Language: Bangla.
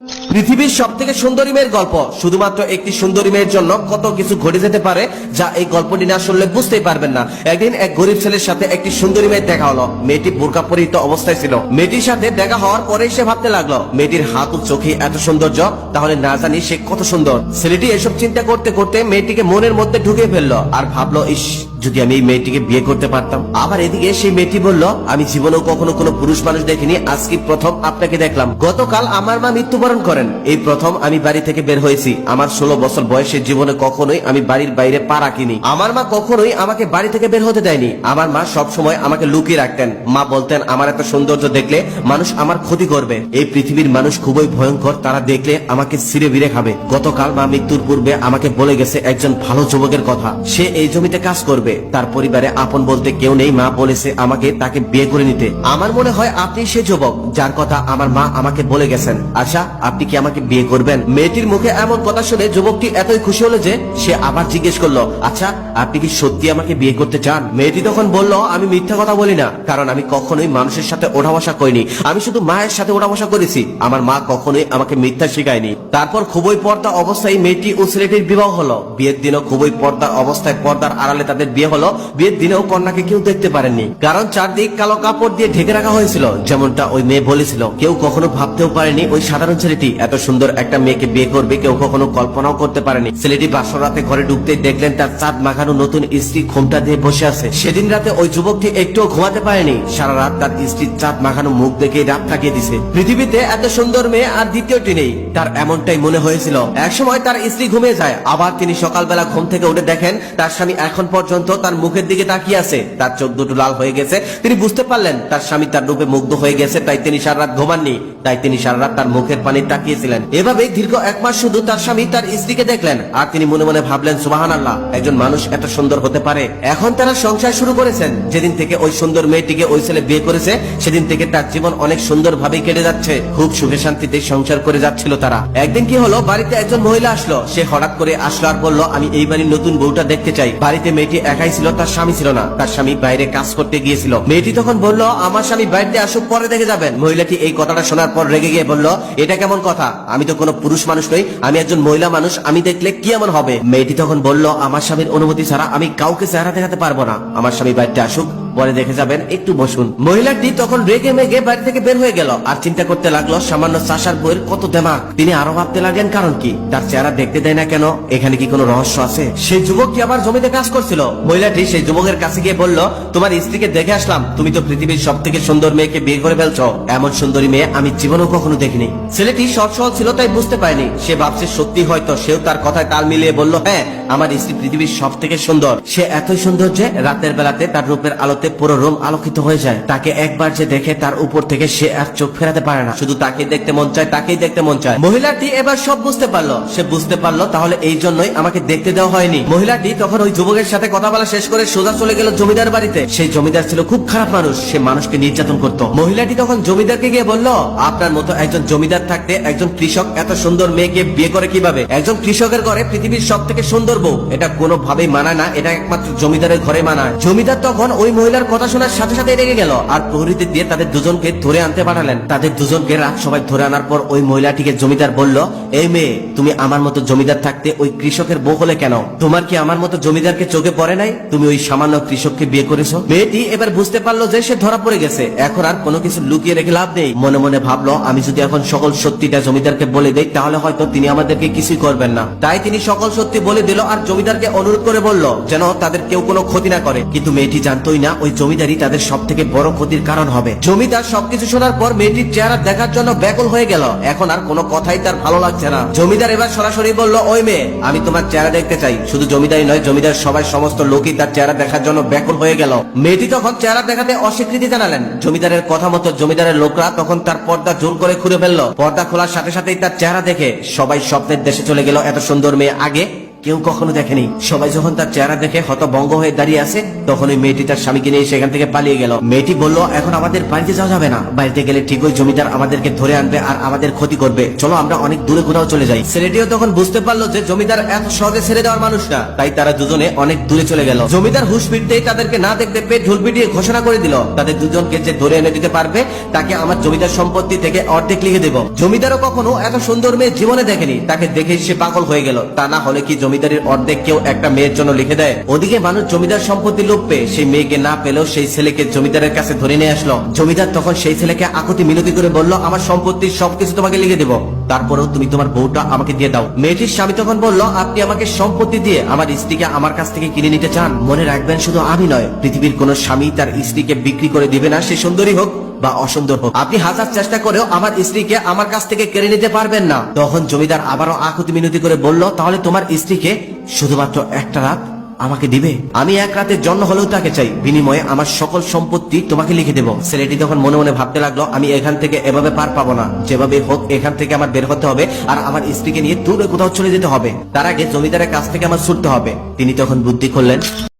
পৃথিবীর সবথেকে সুন্দরী মেয়ের গল্প। শুধুমাত্র একটি সুন্দরী মেয়ের জন্য কত কিছু ঘটে যেতে পারে যা এই গল্পটি না শুনলে বুঝতেই পারবেন না। একদিন এক গরিব ছেলের সাথে একটি সুন্দরী মেয়ের দেখা হলো। মেয়েটি বোরকা পরিহিত অবস্থায় ছিল। মেয়েটির সাথে দেখা হওয়ার পরে সে ভাবতে লাগলো, মেয়েটির হাত ও চোখে এত সৌন্দর্য, তাহলে না জানি সে কত সুন্দর। ছেলেটি এসব চিন্তা করতে করতে মেয়েটিকে মনের মধ্যে ঢুকে ফেললো আর ভাবলো, ইস, যদি আমি এই মেয়েটিকে বিয়ে করতে পারতাম। আবার এদিকে সেই মেয়েটি বলল, আমি জীবনেও কখনো কোনো পুরুষ মানুষ দেখিনি, আজকে প্রথম আপনাকে দেখলাম। গতকাল আমার মা মৃত্যুবরণ করেন, এই প্রথম আমি বাড়ি থেকে বের হয়েছি। আমার 16 বছর বয়সে জীবনে কখনোই আমি বাড়ির বাইরে পা রাখিনি। আমার মা কখনোই আমাকে বাড়ি থেকে বের হতে দেয়নি। আমার মা সব সময় আমাকে লুকিয়ে রাখতেন। মা বলতেন, আমার এত সৌন্দর্য দেখলে মানুষ আমার ক্ষতি করবে। এই পৃথিবীর মানুষ খুবই ভয়ঙ্কর, তারা দেখলে আমাকে ছিঁড়ে বিড়ে খাবে। গতকাল মা মৃত্যুর পূর্বে আমাকে বলে গেছে একজন ভালো যুবকের কথা, সে এই জমিতে কাজ করবে। তার পরিবারে আপন বলতে কেউ নেই। মা বলেছে আমাকে তাকে বিয়ে করে নিতে। আমার মনে হয় আপনি সে যুবক যার কথা আমার মা আমাকে বলে গেছেন। আচ্ছা, আপনি কি আমাকে বিয়ে করবেন? মেয়েটির মুখে এমন কথা শুনে যুবকটি এতই খুশি হলো যে সে আবার জিজ্ঞেস করলো, আচ্ছা, আপনি কি সত্যি আমাকে বিয়ে করতে চান? মেয়েটি তখন বলল, আমি মিথ্যা কথা বলি না, কারণ আমি কখনোই মানুষের সাথে ওঠা বসা করিনি। আমি শুধু মায়ের সাথে ওঠা বসা করেছি। আমার মা কখনোই আমাকে মিথ্যা শিখায়নি। তারপর খুবই পর্দা অবস্থায় মেয়েটি ও ছেলেটির বিবাহ হলো। বিয়ের দিনও খুবই পর্দার অবস্থায়, পর্দার আড়ালে তাদের বিয়ে হলো। বিয়ের দিনেও কন্যাকে কেউ দেখতে পারেননি, কারণ চারদিক কালো কাপড় দিয়ে ঢেকে রাখা হয়েছিল, যেমনটা ওই মেয়ে বলেছিল। কেউ কখনো ভাবতেও পারেনি ওই সাধারণ ছেলেটি এত সুন্দর একটা মেয়েকে বিয়ে করবে। কেউ কখনো কল্পনাও করতে পারেনি। ছেলেটি বাসর রাতে ঘরে ঢুকতেই দেখলেন তার চাঁদ মাখানো নতুন স্ত্রী ঘোমটা দিয়ে বসে আছে। সেদিন রাতে ওই যুবকটি একটুও ঘুমাতে পারেনি। সারা রাত তার স্ত্রীর চাঁদ মাখানো মুখ দেখে রাত কাটিয়ে দিছে। পৃথিবীতে এত সুন্দর মেয়ে আর দ্বিতীয়টি নেই, তার এমনটাই মনে হয়েছিল। একসময় তার স্ত্রী ঘুমিয়ে যায়, আবার তিনি সকালবেলা ঘুম থেকে উঠে দেখেন তার স্বামী এখন পর্যন্ত তার মুখের দিকে তাকিয়ে আছে। তার চোখ দুটো লাল হয়ে গেছে। তিনি বুঝতে পারলেন তার স্বামী তার রূপে মুগ্ধ হয়ে গেছে, তাই তিনি সারা রাত ঘুমাননি। তাই তিনি সারা রাত তার মুখের পানি তাকিয়েছিলেন। এভাবে দীর্ঘ 1 মাস শুধু তার স্বামী তার স্ত্রীকে দেখলেন আর তিনি মনে মনে ভাবলেন, সুবহানাল্লাহ, একজন মানুষ এত সুন্দর হতে পারে। এখন তারা সংসার শুরু করেছেন। যেদিন থেকে ওই সুন্দর মেয়েটিকে ওই ছেলে বিয়ে করেছে, সেদিন থেকে তার জীবন অনেক সুন্দর ভাবে কেটে যাচ্ছে। খুব সুখে শান্তিতে সংসার করে যাচ্ছিল তারা। একদিন কি হলো, বাড়িতে একজন মহিলা আসলো। সে হঠাৎ করে আসলো আর বলল, আমি এই বাড়ির নতুন বউটা দেখতে চাই। বাড়িতে মেয়েটি একাই ছিল, তার স্বামী ছিল না। তার স্বামী বাইরে কাজ করতে গিয়েছিল। মেয়েটি তখন বলল, আমার স্বামী বাড়িতে আসুক, পরে দেখে যাবেন। মহিলাটি এই কথাটা শোনার পর রেগে গিয়ে বলল, এটা কেমন কথা? আমি তো কোনো পুরুষ মানুষ নই, আমি একজন মহিলা মানুষ, আমি দেখলে কি এমন হবে? মেয়েটি তখন বলল, আমার স্বামীর অনুমতি ছাড়া আমি কাউকে চেহারা দেখাতে পারবো না। আমার স্বামী বাড়িতে আসুক, পরে দেখে যাবেন, একটু বসুন। মহিলাটি তখন রেগে মেগে বাড়ি থেকে বের হয়ে গেল আর চিন্তা করতে লাগলো, সামান্য চাষার বইয়ের কত দেমাগ। তিনি আরো ভাবতে লাগলেন, কারণ কি? তার চেহারা দেখতে দেয় না কেন? এখানে কি কোনো রহস্য আছে? সেই যুবকটি আবার জমিতে কাজ করছিল। মহিলাটি সেই যুবকের কাছে গিয়ে বলল, তোমার স্ত্রীকে দেখে আসলাম, তুমি তো পৃথিবীর সব থেকে সুন্দর মেয়েকে বিয়ে করে ফেলছো। এমন সুন্দরী মেয়ে আমি জীবনেও কখনো দেখিনি। ছেলেটি সৎ সহজ ছিল, তাই বুঝতে পারেনি। সে ভাবছে সত্যি হয়তো। সেও তার কথায় তাল মিলিয়ে বলল, হ্যাঁ, আমার স্ত্রী পৃথিবীর সব থেকে সুন্দর। সে এতই সুন্দর যে রাতের বেলাতে তার রূপের আলোতে পুরো রুম আলোকিত হয়ে যায়। তাকে একবার যে দেখে তার উপর থেকে সে আর চোখ ফেরাতে পারে না। শুধু তাকে দেখতে মন চায়, তাকেই দেখতে মন চায়। মহিলাটি এবার সব বুঝতে পারলো। সে বুঝতে পারলো তাহলে এই জন্যই আমাকে দেখতে দেওয়া হয়নি। মহিলাটি তখন ওই যুবকের সাথে কথা বলা শেষ করে সোজা চলে গেল জমিদার বাড়িতে। সেই জমিদার ছিল খুব খারাপ মানুষ, সে মানুষকে নির্যাতন করত। মহিলাটি তখন জমিদারকে গিয়ে বলল, আপনার মতো একজন জমিদার থাকতে একজন কৃষক এত সুন্দর মেয়েকে বিয়ে করে কিভাবে? একজন কৃষকের ঘরে পৃথিবীর সব থেকে সুন্দর বউ, এটা কোনোভাবেই মানায় না। এটা একমাত্র জমিদারের ঘরে মানায়। জমিদার তখন ওই মহিলার কথা শোনার সাথে সাথে রেগে গেল আর প্রহরীদের দিয়ে তাদের দুজনকে ধরে আনতে পাঠালেন। তাদের দুজনকে রাত সবাই ধরে আনার পর ওই মহিলাটিকে জমিদার বলল, এই মেয়ে, তুমি আমার মতো জমিদার থাকতে ওই কৃষকের বউ হলে কেন? তোমার কি আমার মতো জমিদারকে চোখে পড়ে নাই? তুমি ওই সামান্য কৃষককে বিয়ে করেছো। মেয়েটি এবার বুঝতে পারলো যে সে ধরা পড়ে গেছে। এখন আর কোনো কিছু লুকিয়ে রেখে লাভ নেই। মনে মনে ভাবলো, আমি যদি এখন সকল সত্যিটা জমিদারকে বলে দেই, তাহলে হয়তো তিনি আমাদেরকে কিছুই করবেন না। তাই তিনি সকল সত্যি বলে দিল আর জমিদারকে অনুরোধ করে বলল যেন তাদের কেউ কোনো ক্ষতি না করে। কিন্তু মেয়েটি জানতোই না ওই জমিদারই তাদের সব থেকে বড় ক্ষতির কারণ হবে। জমিদার সবকিছু শোনার পর মেয়েটির চেহারা দেখার জন্য ব্যাকুল হয়ে গেল। এখন আর কোনো কথাই তার ভালো লাগছে না। জমিদার এবার সরাসরি বলল, ওই মেয়ে, আমি তোমার চেহারা দেখতে চাই। শুধু জমিদারই নয়, জমিদার সবাই, সমস্ত লোকই তার চেহারা দেখার জন্য ব্যাকুল হয়ে গেল। মেয়েটি তখন চেহারা দেখাতে অস্বীকৃতি জানালেন। জমিদারের কথা মতো জমিদারের লোকরা তখন তার পর্দা জোর করে খুলে ফেললো। পর্দা খোলার সাথে সাথেই তার চেহারা দেখে সবাই স্বপ্নের দেশে চলে গেল। এত সুন্দর মেয়ে আগে কেউ কখনো দেখেনি। সবাই যখন তার চেহারা দেখে হতভম্ব হয়ে দাঁড়িয়ে আছে, তখন ওই মেয়েটি তার স্বামীকে নিয়ে সেখান থেকে পালিয়ে গেল। মেয়েটি বলল, এখন আমাদের বাড়িতে যাওয়া যাবে না, বাড়িতে গেলে ঠিক ওই জমিদার আমাদেরকে ধরে আনবে আর আমাদের ক্ষতি করবে, চলো আমরা অনেক দূরে কোথাও চলে যাই। ছেলেটিও তখন বুঝতে পারলো যে জমিদার এত সহজে ছেড়ে দেওয়ার মানুষ না, তাই তারা দুজনে অনেক দূরে চলে গেল। জমিদার হুঁশ ফিরতেই তাদেরকে না দেখতে পেয়ে ঢোল পিটিয়ে ঘোষণা করে দিল, তাদের দুজনকে যে ধরে এনে দিতে পারবে তাকে আমার জমিদার সম্পত্তি থেকে অর্ধেক লিখে দেব। জমিদারও কখনো এত সুন্দর মেয়ে জীবনে দেখেনি, তাকে দেখে সে পাগল হয়ে গেল। তা না হলে কি জমিদারের অর্ধেক কেউ একটা মেয়ের জন্য লিখে দেয়? ওদিকে মানুষ জমিদার সম্পত্তি লোভ পেয়ে সেই মেয়েকে না পেলেও সেই ছেলেকে জমিদারের কাছে ধরে নিয়ে আসলো। জমিদার তখন সেই ছেলেকে আকুতি মিনতি করে বলল, আমার সম্পত্তির সবকিছু তোমাকে লিখে দেব, তারপরেও তুমি তোমার বউটা আমাকে দিয়ে দাও। মেয়েটির স্বামী তখন বলল, আপনি আমাকে সম্পত্তি দিয়ে আমার স্ত্রীকে আমার কাছ থেকে কিনে নিতে চান? মনে রাখবেন, শুধু আমি নয়, পৃথিবীর কোন স্বামী তার স্ত্রীকে বিক্রি করে দিবে না, সে সুন্দরী হোক বা অসুন্দর হোক। আপনি হাজার চেষ্টা করেও আমার স্ত্রীকে আমার কাছ থেকে কেড়ে নিতে পারবেন না। তখন জমিদার আবারও আকুতি মিনতি করে বলল, তাহলে তোমার স্ত্রীকে শুধুমাত্র একটা রাত আমাকে দিবে? আমি এক রাতের জন্য হলেও তাকে চাই, বিনিময়ে আমার সকল সম্পত্তি তোমাকে লিখে দেব। ছেলেটি তখন মনে মনে ভাবতে লাগলো, আমি এখান থেকে এভাবে পার পাবো না, যেভাবে হোক এখান থেকে আমার বের হতে হবে আর আমার স্ত্রীকে নিয়ে দূরে কোথাও চলে যেতে হবে। তার আগে জমিদারের কাছ থেকে আমার ছুটতে হবে। তিনি তখন বুদ্ধি করলেন,